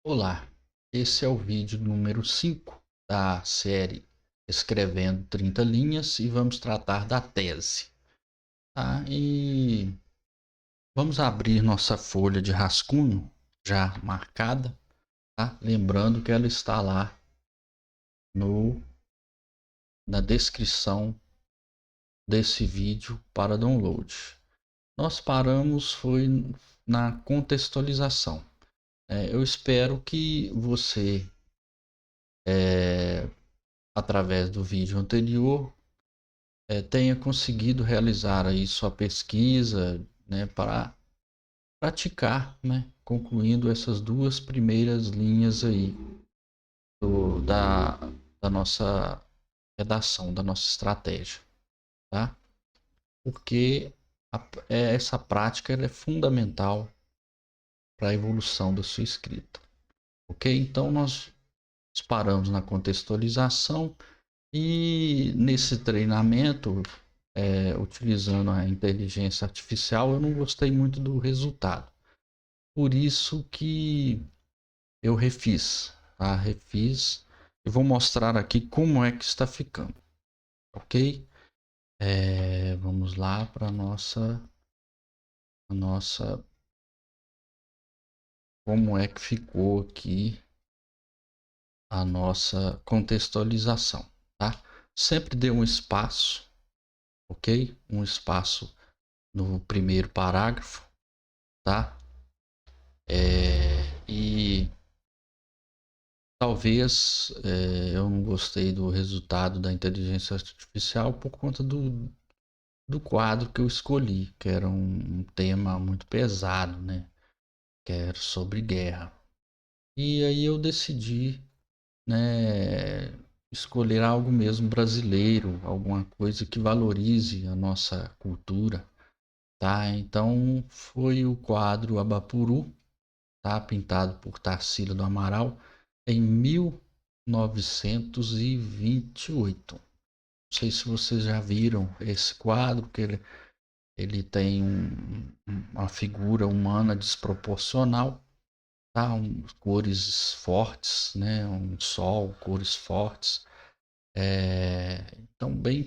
Olá, esse é o vídeo número 5 da série Escrevendo 30 linhas e vamos tratar da tese, tá? E vamos abrir nossa folha de rascunho já marcada, tá? Lembrando que ela está lá no, na descrição desse vídeo para download. Nós paramos foi na contextualização. Eu espero que você através do vídeo anterior tenha conseguido realizar aí sua pesquisa, né, para praticar, né, concluindo essas duas primeiras linhas aí da nossa redação, da nossa estratégia, tá? Porque essa prática ela é fundamental para a evolução da sua escrita, ok? Então nós paramos na contextualização e nesse treinamento utilizando a inteligência artificial, eu não gostei muito do resultado. Por isso que eu refiz, tá? Refiz e vou mostrar aqui como é que está ficando, ok? Vamos lá para a nossa, como é que ficou aqui a nossa contextualização, tá? Sempre dê um espaço, ok? Um espaço no primeiro parágrafo, tá? E talvez eu não gostei do resultado da inteligência artificial por conta do quadro que eu escolhi, que era um tema muito pesado, né? Que era sobre guerra. E aí eu decidi, né, escolher algo mesmo brasileiro, alguma coisa que valorize a nossa cultura, tá? Então foi o quadro Abapuru, tá? Pintado por Tarsila do Amaral em 1928. Não sei se vocês já viram esse quadro, que ele tem uma figura humana desproporcional, tá? Cores fortes, né? Um sol, cores fortes. Então bem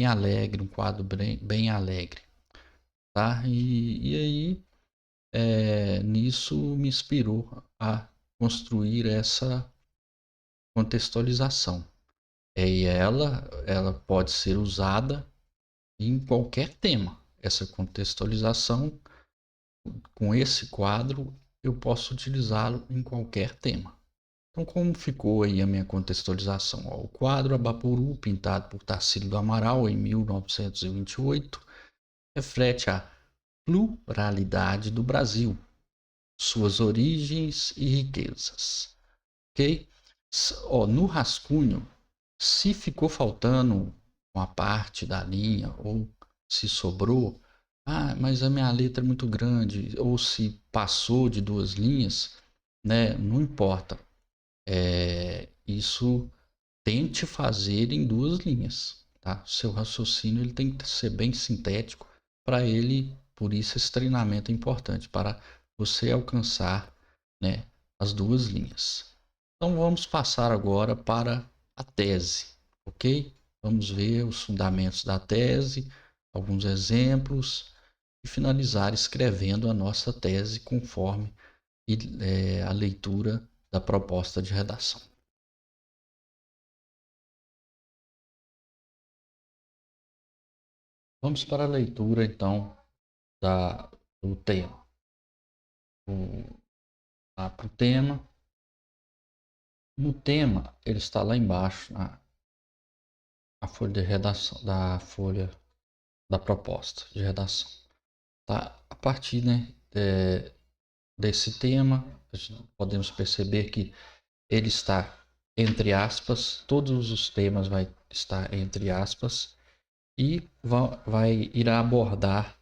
alegre, um quadro bem alegre, tá? E aí nisso me inspirou a construir essa contextualização. E ela pode ser usada em qualquer tema. Essa contextualização, com esse quadro, eu posso utilizá-lo em qualquer tema. Então, como ficou aí a minha contextualização? O quadro Abapuru, pintado por Tarsila do Amaral em 1928, reflete a pluralidade do Brasil, suas origens e riquezas. Ok? No rascunho, se ficou faltando uma parte da linha ou se sobrou, mas a minha letra é muito grande, ou se passou de duas linhas, né? Não importa. Isso tente fazer em duas linhas, tá? Seu raciocínio ele tem que ser bem sintético para ele, por isso esse treinamento é importante para você alcançar, né, as duas linhas. Então vamos passar agora para a tese, ok? Vamos ver os fundamentos da tese, alguns exemplos e finalizar escrevendo a nossa tese conforme a leitura da proposta de redação. Vamos para a leitura então do tema. Para o tema. No tema, ele está lá embaixo, a folha de redação, da folha da proposta de redação. Tá? A partir, né, desse tema, podemos perceber que ele está entre aspas, todos os temas vai estar entre aspas e irá abordar,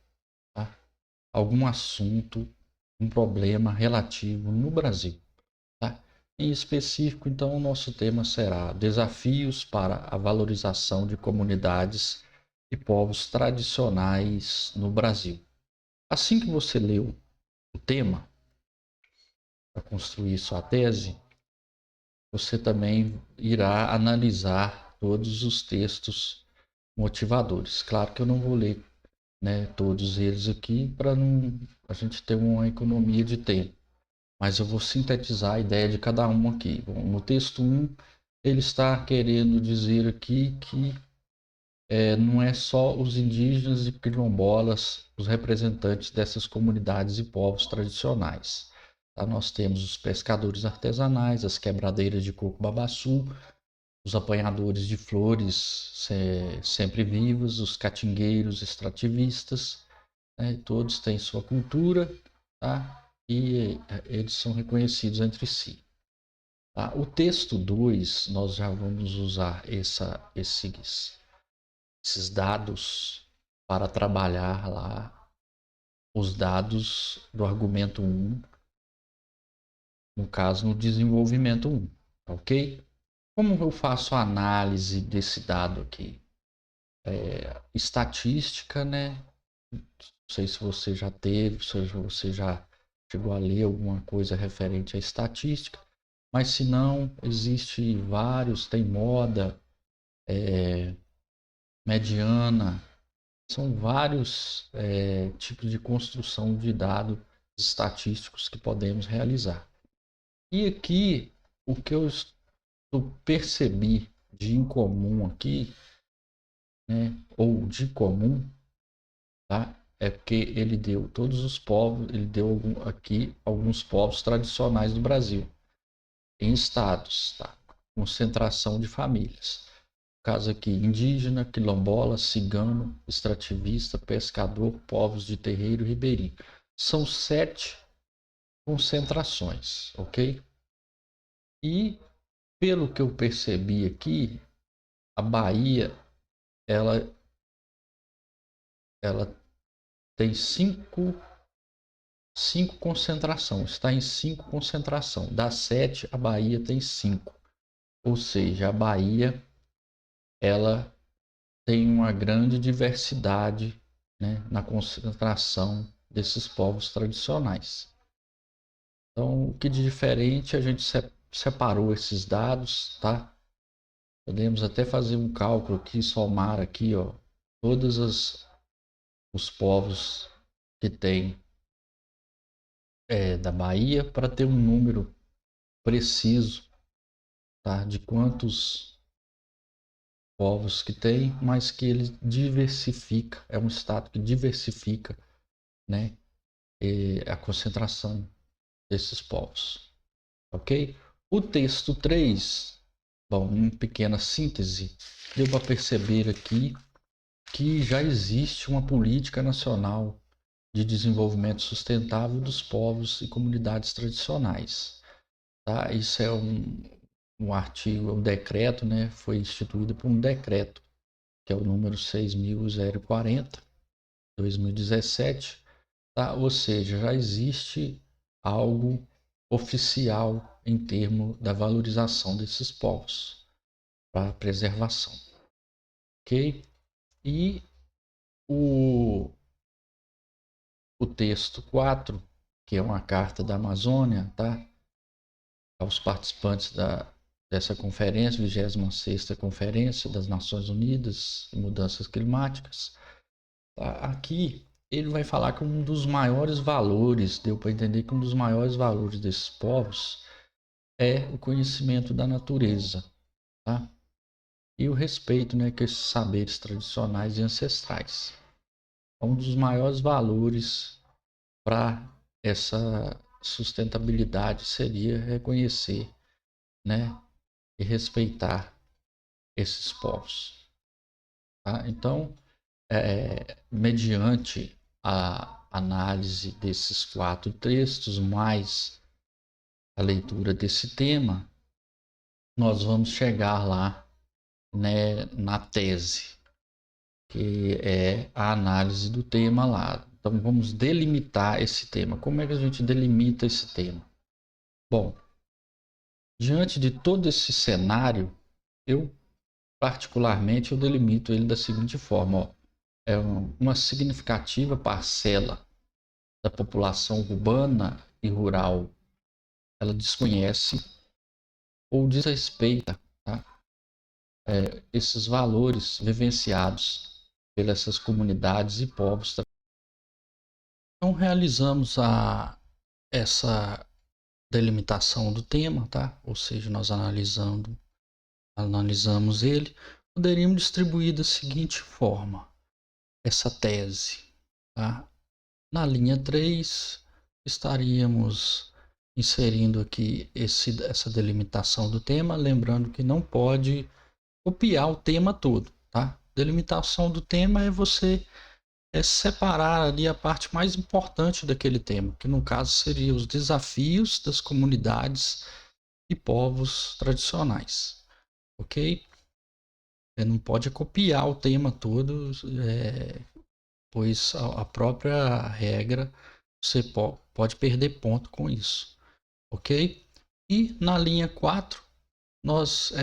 tá, algum assunto, um problema relativo no Brasil, tá? Em específico, então, o nosso tema será desafios para a valorização de comunidades e povos tradicionais no Brasil. Assim que você leu o tema, para construir sua tese, você também irá analisar todos os textos motivadores. Claro que eu não vou ler, né, todos eles aqui para não a gente ter uma economia de tempo, mas eu vou sintetizar a ideia de cada um aqui. Bom, no texto 1, ele está querendo dizer aqui que não é só os indígenas e quilombolas os representantes dessas comunidades e povos tradicionais. Tá? Nós temos os pescadores artesanais, as quebradeiras de coco babaçu, os apanhadores de flores sempre vivas, os catingueiros extrativistas, né? Todos têm sua cultura, tá? E eles são reconhecidos entre si. Tá? O texto 2, nós já vamos usar esses dados para trabalhar lá os dados do argumento 1, no caso no desenvolvimento 1, ok? Como eu faço a análise desse dado aqui? Estatística, né? Não sei se você já teve, se você já chegou a ler alguma coisa referente à estatística, mas se não, existe vários, tem moda, mediana, são vários tipos de construção de dados estatísticos que podemos realizar. E aqui, o que eu percebi de incomum aqui, né, ou de comum, tá? É porque ele deu todos os povos, ele deu aqui alguns povos tradicionais do Brasil, em estados, tá? Concentração de famílias. Caso aqui, indígena, quilombola, cigano, extrativista, pescador, povos de terreiro, ribeirinho. São 7 concentrações, ok? E pelo que eu percebi aqui, a Bahia, ela tem 5 concentrações, está em 5 concentração. Das 7, a Bahia tem 5. Ou seja, a Bahia, ela tem uma grande diversidade, né, na concentração desses povos tradicionais. Então, o que de diferente, a gente separou esses dados, tá? Podemos até fazer um cálculo aqui, somar aqui, ó, todos os povos que tem da Bahia para ter um número preciso, tá? De quantos povos que tem, mas que ele diversifica, é um estado que diversifica, né, a concentração desses povos, ok? O texto 3, bom, em pequena síntese, deu para perceber aqui que já existe uma política nacional de desenvolvimento sustentável dos povos e comunidades tradicionais. Tá? Isso é um artigo, um decreto, né? Foi instituído por um decreto, que é o número 6.040, 2017. Tá? Ou seja, já existe algo oficial em termos da valorização desses povos para preservação. Ok? E o texto 4, que é uma carta da Amazônia, tá? Aos participantes dessa conferência, 26ª Conferência das Nações Unidas de Mudanças Climáticas. Tá? Aqui ele vai falar que um dos maiores valores, deu para entender que um dos maiores valores desses povos é o conhecimento da natureza, tá? E o respeito, né, com esses saberes tradicionais e ancestrais. Um dos maiores valores para essa sustentabilidade seria reconhecer, né, e respeitar esses povos. Tá? Então, mediante a análise desses 4 textos, mais a leitura desse tema, nós vamos chegar lá, né, na tese, que é a análise do tema lá. Então, vamos delimitar esse tema. Como é que a gente delimita esse tema? Bom, diante de todo esse cenário, eu particularmente eu delimito ele da seguinte forma, ó. É uma significativa parcela da população urbana e rural ela desconhece ou desrespeita, tá? Esses valores vivenciados pelas essas comunidades e povos. Então realizamos essa delimitação do tema, tá? Ou seja, nós analisamos ele, poderíamos distribuir da seguinte forma essa tese, tá? Na linha 3, estaríamos inserindo aqui essa delimitação do tema, lembrando que não pode copiar o tema todo, tá? Delimitação do tema é você separar ali a parte mais importante daquele tema, que no caso seria os desafios das comunidades e povos tradicionais, ok? Não pode copiar o tema todo, pois a própria regra você pode perder ponto com isso, ok? E na linha 4, nós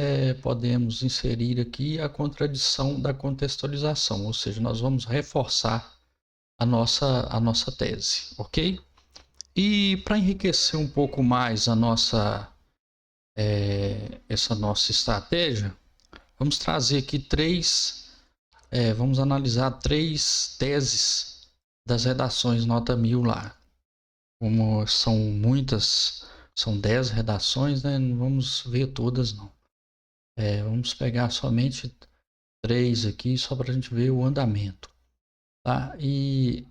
podemos inserir aqui a contradição da contextualização, ou seja, nós vamos reforçar a nossa tese, ok? E para enriquecer um pouco mais essa nossa estratégia, vamos trazer aqui vamos analisar 3 teses das redações nota 1000 lá. Como são muitas, são 10 redações, né? Não vamos ver todas não. Vamos pegar somente 3 aqui, só para a gente ver o andamento, tá? E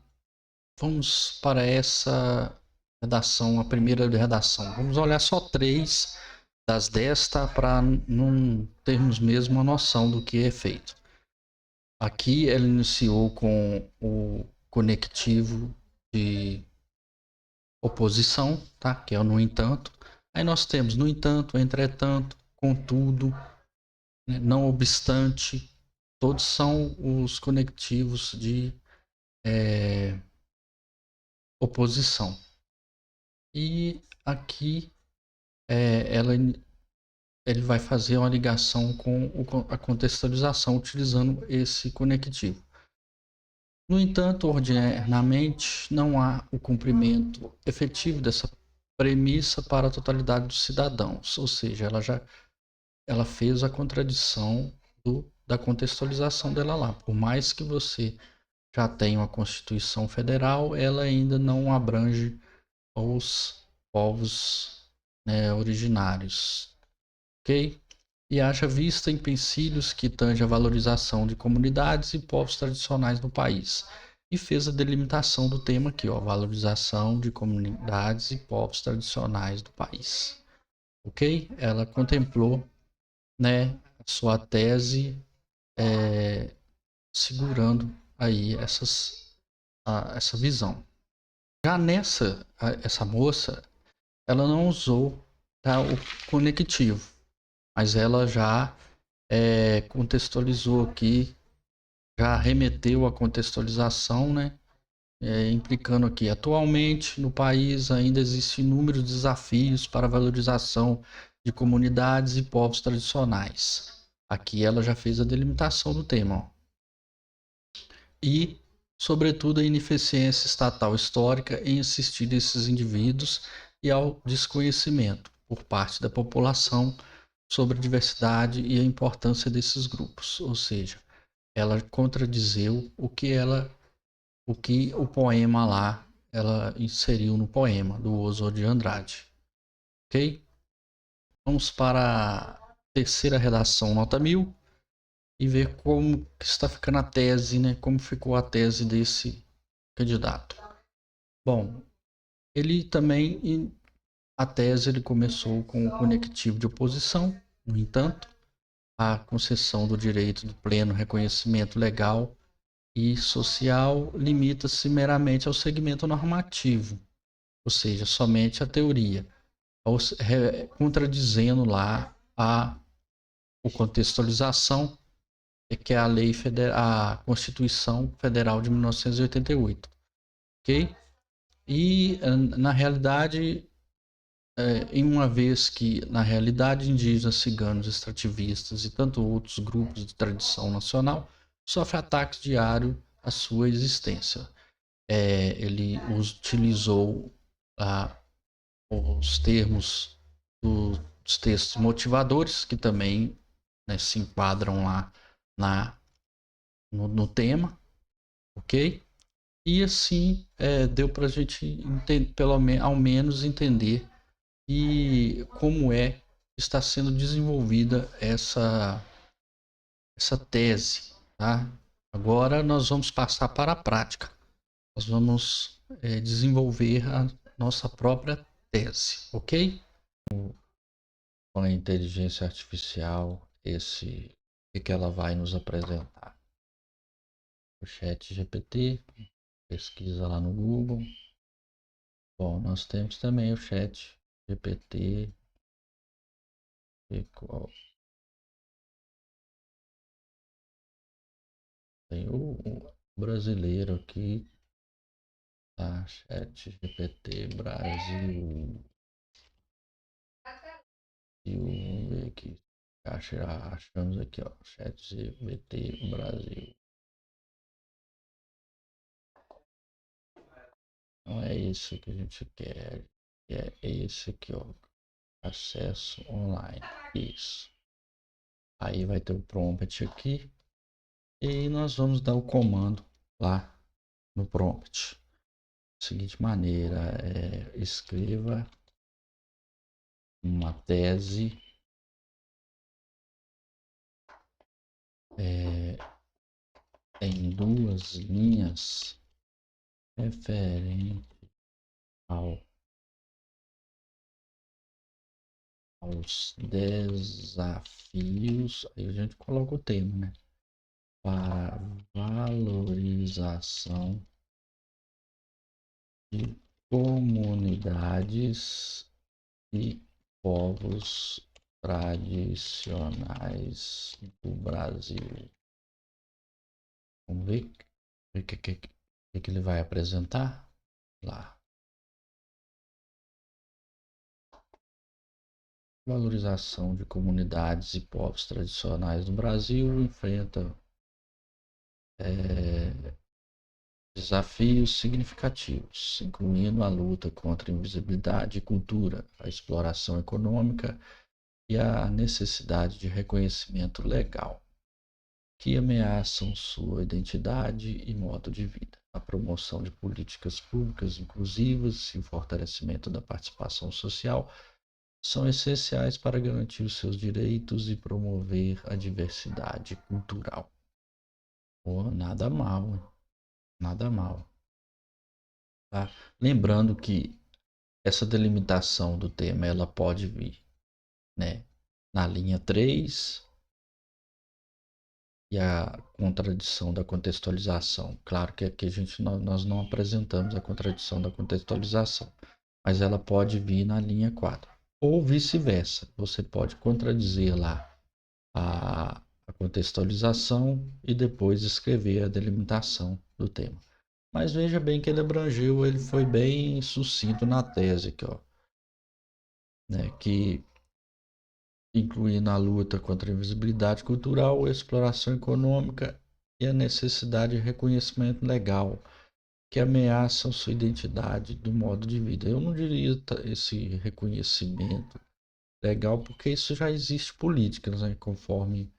vamos para essa redação, a primeira redação. Vamos olhar só 3 das 10, tá? Para não termos mesmo uma noção do que é feito. Aqui ela iniciou com o conectivo de oposição, tá? Que é o no entanto. Aí nós temos no entanto, entretanto, contudo, né? Não obstante. Todos são os conectivos de oposição. E aqui ele vai fazer uma ligação com a contextualização utilizando esse conectivo. No entanto, ordinariamente, não há o cumprimento efetivo dessa premissa para a totalidade dos cidadãos, ou seja, ela fez a contradição da contextualização dela lá. Por mais que você já tenha uma Constituição Federal, ela ainda não abrange os povos, né, originários, ok? E haja vista em empecilhos que tange a valorização de comunidades e povos tradicionais no país. E fez a delimitação do tema aqui, ó, valorização de comunidades e povos tradicionais do país. Ok? Ela contemplou, né, a sua tese segurando aí essa visão. Já essa moça, ela não usou, tá, o conectivo, mas ela já contextualizou aqui, já remeteu a contextualização, né? Implicando aqui, atualmente no país ainda existem inúmeros desafios para a valorização de comunidades e povos tradicionais. Aqui ela já fez a delimitação do tema, ó. E, sobretudo, a ineficiência estatal histórica em assistir esses indivíduos e ao desconhecimento por parte da população sobre a diversidade e a importância desses grupos, ou seja, ela contradizeu o que o poema lá ela inseriu no poema do Oswald de Andrade, ok? Vamos para a terceira redação, nota 1000, e ver como que está ficando a tese, né? Como ficou a tese desse candidato. Bom, ele também, a tese ele começou com o conectivo de oposição, no entanto, a concessão do direito do pleno reconhecimento legal e social limita-se meramente ao segmento normativo, ou seja, somente a teoria, contradizendo lá a contextualização, que é a lei a Constituição Federal de 1988, ok? E na realidade, em uma vez que na realidade indígenas, ciganos, extrativistas e tanto outros grupos de tradição nacional sofrem ataques diários à sua existência. Ele utilizou os termos dos textos motivadores, que também, né, se enquadram lá no tema, ok? E assim deu para a gente entender, ao menos entender e como está sendo desenvolvida essa tese, tá? Agora nós vamos passar para a prática. Nós vamos desenvolver a nossa própria tese, ok? Com a inteligência artificial, o que ela vai nos apresentar? O chat GPT, pesquisa lá no Google. Bom, nós temos também o chat GPT, tem o brasileiro aqui, tá? Chat GPT Brasil. Vamos ver aqui. Achamos aqui, ó, chat GPT Brasil. Não é isso que a gente quer. É esse aqui, ó. Acesso online. Isso. Aí vai ter o prompt aqui. E nós vamos dar o comando lá no prompt. Da seguinte maneira, escreva uma tese em 2 linhas referente aos desafios, aí a gente coloca o tema, né? Para valorização de comunidades e povos tradicionais do Brasil. Vamos ver o que ele vai apresentar lá. Valorização de comunidades e povos tradicionais do Brasil enfrenta desafios significativos, incluindo a luta contra a invisibilidade e cultura, a exploração econômica e a necessidade de reconhecimento legal, que ameaçam sua identidade e modo de vida. A promoção de políticas públicas inclusivas e o fortalecimento da participação social são essenciais para garantir os seus direitos e promover a diversidade cultural. Oh, nada mal, hein? Nada mal. Tá? Lembrando que essa delimitação do tema ela pode vir, né, na linha 3 e a contradição da contextualização. Claro que aqui nós não apresentamos a contradição da contextualização, mas ela pode vir na linha 4. Ou vice-versa, você pode contradizer lá a contextualização e depois escrever a delimitação do tema. Mas veja bem que ele foi bem sucinto na tese aqui, ó, né, que incluindo a luta contra a invisibilidade cultural, a exploração econômica e a necessidade de reconhecimento legal que ameaçam sua identidade do modo de vida. Eu não diria esse reconhecimento legal, porque isso já existe políticas, né, conforme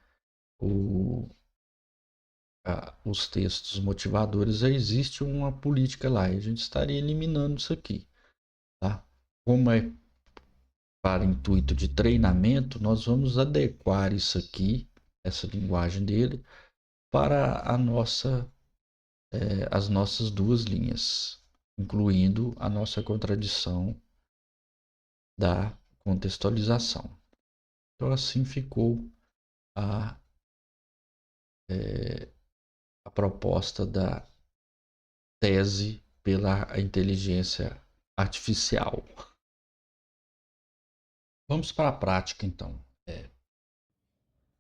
os textos motivadores, já existe uma política lá e a gente estaria eliminando isso aqui, tá? Como é para intuito de treinamento, nós vamos adequar isso aqui, essa linguagem dele, para as nossas 2 linhas, incluindo a nossa contradição da contextualização. Então assim ficou a, a proposta da tese pela inteligência artificial. Vamos para a prática, então.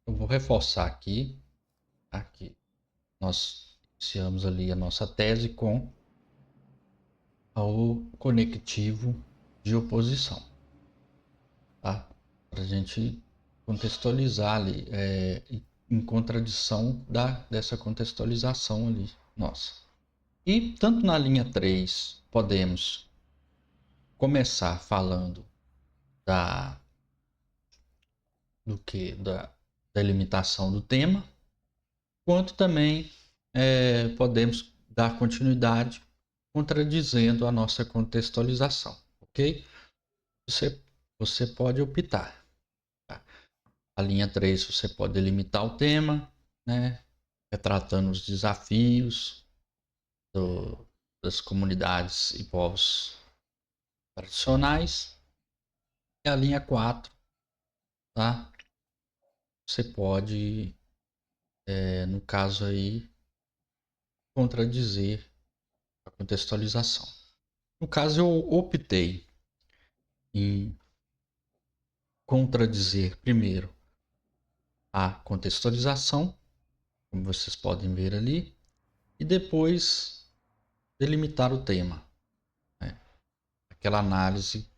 Eu vou reforçar aqui. Nós iniciamos ali a nossa tese com o conectivo de oposição, tá? Para a gente contextualizar ali, em contradição dessa contextualização ali, nossa. E tanto na linha 3 podemos começar falando da do que da delimitação do tema, quanto também podemos dar continuidade contradizendo a nossa contextualização, ok? Você pode optar. Tá? A linha 3 você pode delimitar o tema, né? Retratando os desafios das comunidades e povos tradicionais. E a linha 4, tá? Você pode, no caso aí, contradizer a contextualização. No caso, eu optei em contradizer primeiro a contextualização, como vocês podem ver ali, e depois delimitar o tema, né? Aquela análise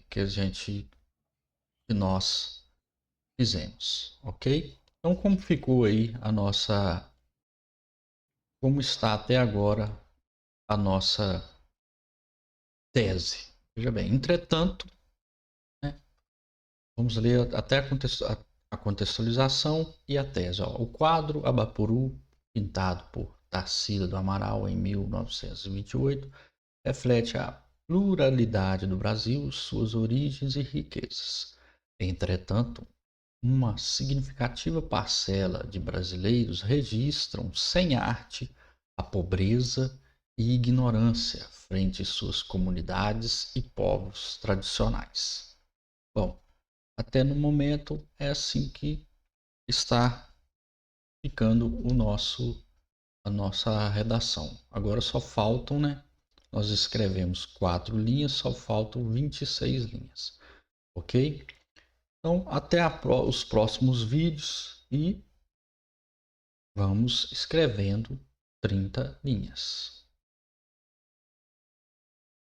que nós fizemos, ok? Então, como ficou aí como está até agora a nossa tese? Veja bem, entretanto, né, vamos ler até a contextualização e a tese. Ó. O quadro Abapuru, pintado por Tarsila do Amaral em 1928, reflete a pluralidade do Brasil, suas origens e riquezas. Entretanto, uma significativa parcela de brasileiros registram sem arte a pobreza e ignorância frente às suas comunidades e povos tradicionais. Bom, até no momento é assim que está ficando a nossa redação. Agora só faltam, né? Nós escrevemos 4 linhas, só faltam 26 linhas, ok? Então, até os próximos vídeos e vamos escrevendo 30 linhas.